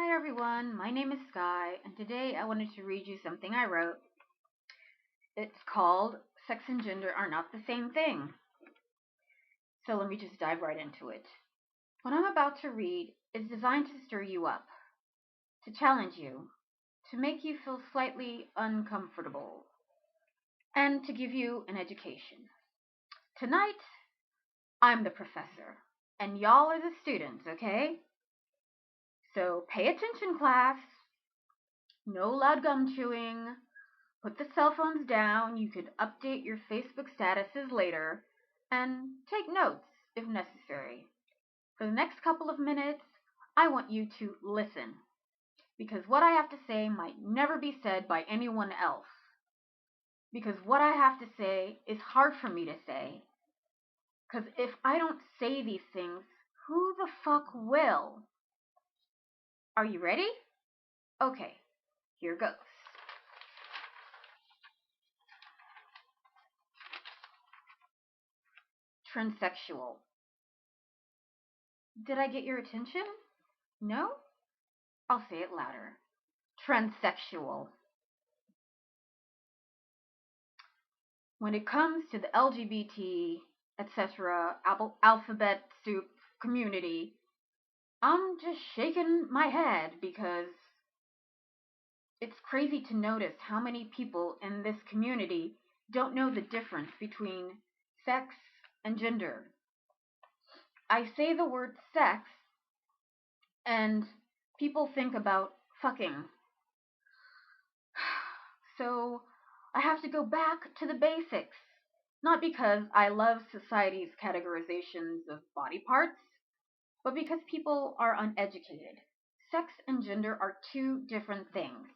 Hi everyone, my name is Sky, and today I wanted to read you something I wrote. It's called Sex and Gender Are Not the Same Thing. So let me just dive right into it. What I'm about to read is designed to stir you up, to challenge you, to make you feel slightly uncomfortable, and to give you an education. Tonight, I'm the professor, and y'all are the students, okay? So pay attention, class. No loud gum chewing. Put the cell phones down. You could update your Facebook statuses later and take notes if necessary. For the next couple of minutes, I want you to listen because what I have to say might never be said by anyone else. Because what I have to say is hard for me to say. Because if I don't say these things, who the fuck will? Are you ready? Okay, here goes. Transsexual. Did I get your attention? No? I'll say it louder. Transsexual. When it comes to the LGBT, etc., alphabet soup community, I'm just shaking my head because it's crazy to notice how many people in this community don't know the difference between sex and gender. I say the word sex and people think about fucking. So I have to go back to the basics. Not because I love society's categorizations of body parts, but because people are uneducated. Sex and gender are two different things.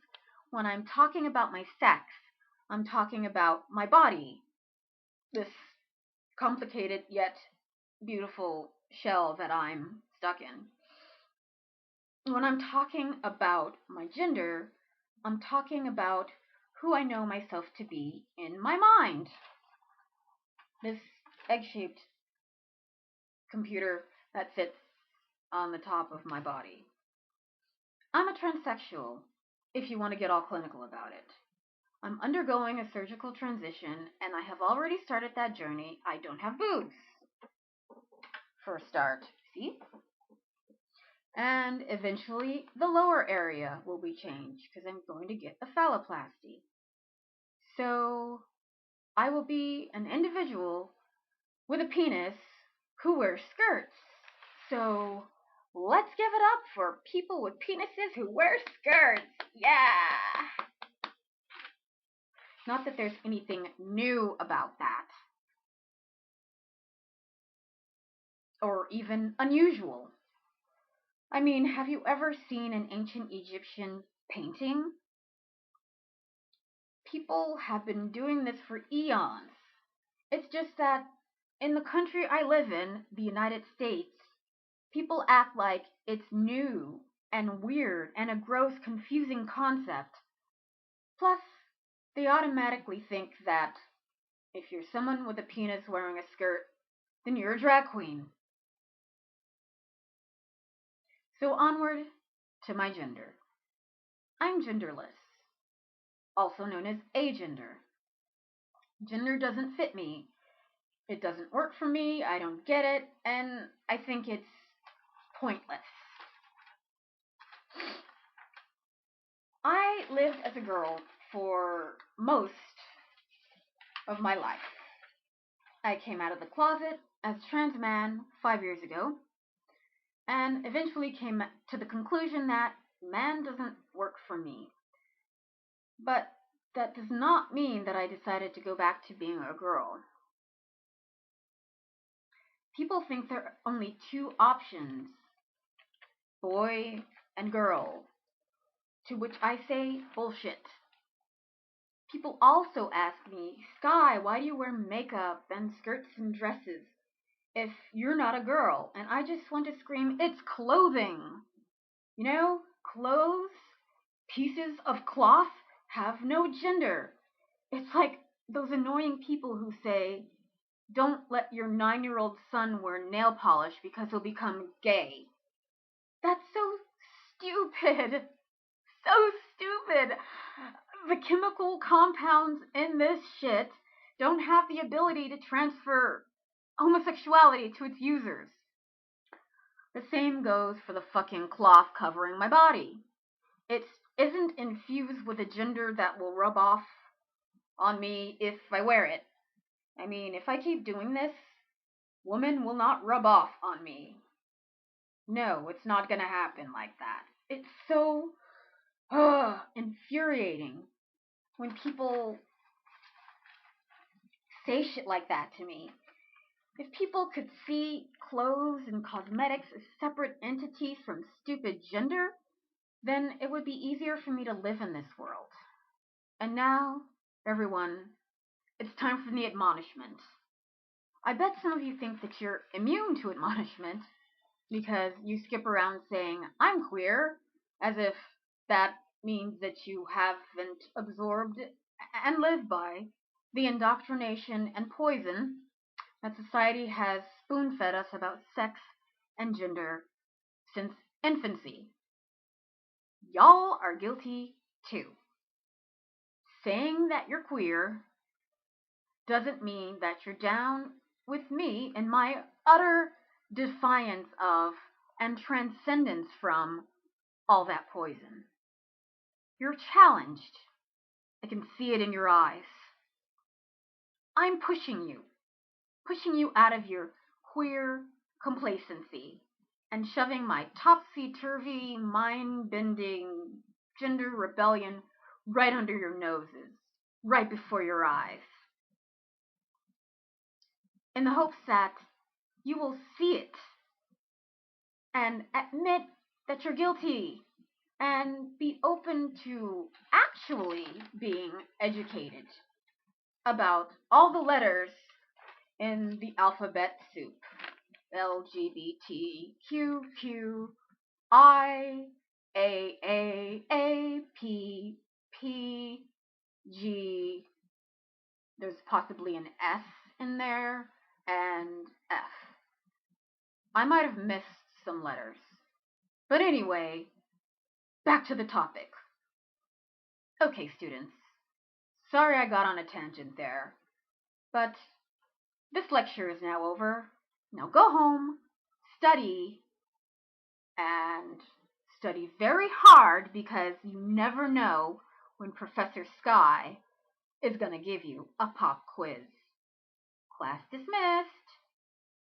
When I'm talking about my sex, I'm talking about my body, this complicated yet beautiful shell that I'm stuck in. When I'm talking about my gender, I'm talking about who I know myself to be in my mind. This egg-shaped computer that sits on the top of my body. I'm a transsexual, if you want to get all clinical about it. I'm undergoing a surgical transition, and I have already started that journey. I don't have boobs, for a start. See? And eventually, the lower area will be changed, because I'm going to get a phalloplasty. So, I will be an individual with a penis who wears skirts. So, let's give it up for people with penises who wear skirts. Yeah! Not that there's anything new about that, or even unusual. I mean, have you ever seen an ancient Egyptian painting? People have been doing this for eons. It's just that in the country I live in, the United States, people act like it's new and weird and a gross, confusing concept. Plus, they automatically think that if you're someone with a penis wearing a skirt, then you're a drag queen. So onward to my gender. I'm genderless, also known as agender. Gender doesn't fit me. It doesn't work for me. I don't get it, and I think it's pointless. I lived as a girl for most of my life. I came out of the closet as a trans man 5 years ago, and eventually came to the conclusion that man doesn't work for me. But that does not mean that I decided to go back to being a girl. People think there are only two options, boy and girl, to which I say bullshit. People also ask me, Sky, why do you wear makeup and skirts and dresses if you're not a girl? And I just want to scream, it's clothing. You know, clothes, pieces of cloth have no gender. It's like those annoying people who say, don't let your 9-year-old son wear nail polish because he'll become gay. That's so stupid. So stupid. The chemical compounds in this shit don't have the ability to transfer homosexuality to its users. The same goes for the fucking cloth covering my body. It isn't infused with a gender that will rub off on me if I wear it. I mean, if I keep doing this, women will not rub off on me. No, it's not gonna happen like that. It's so infuriating when people say shit like that to me. If people could see clothes and cosmetics as separate entities from stupid gender, then it would be easier for me to live in this world. And now, everyone, it's time for the admonishment. I bet some of you think that you're immune to admonishment because you skip around saying, I'm queer, as if that means that you haven't absorbed and lived by the indoctrination and poison that society has spoon-fed us about sex and gender since infancy. Y'all are guilty too. Saying that you're queer doesn't mean that you're down with me in my utter defiance of and transcendence from all that poison. You're challenged. I can see it in your eyes. I'm pushing you out of your queer complacency and shoving my topsy-turvy, mind-bending gender rebellion right under your noses, right before your eyes, in the hopes that you will see it and admit that you're guilty and be open to actually being educated about all the letters in the alphabet soup. LGBTQIAAAPPG. There's possibly an S in there, and F. I might have missed some letters. But anyway, back to the topic. Okay, students. Sorry I got on a tangent there. But this lecture is now over. Now go home, study, and study very hard because you never know when Professor Sky is going to give you a pop quiz. Class dismissed.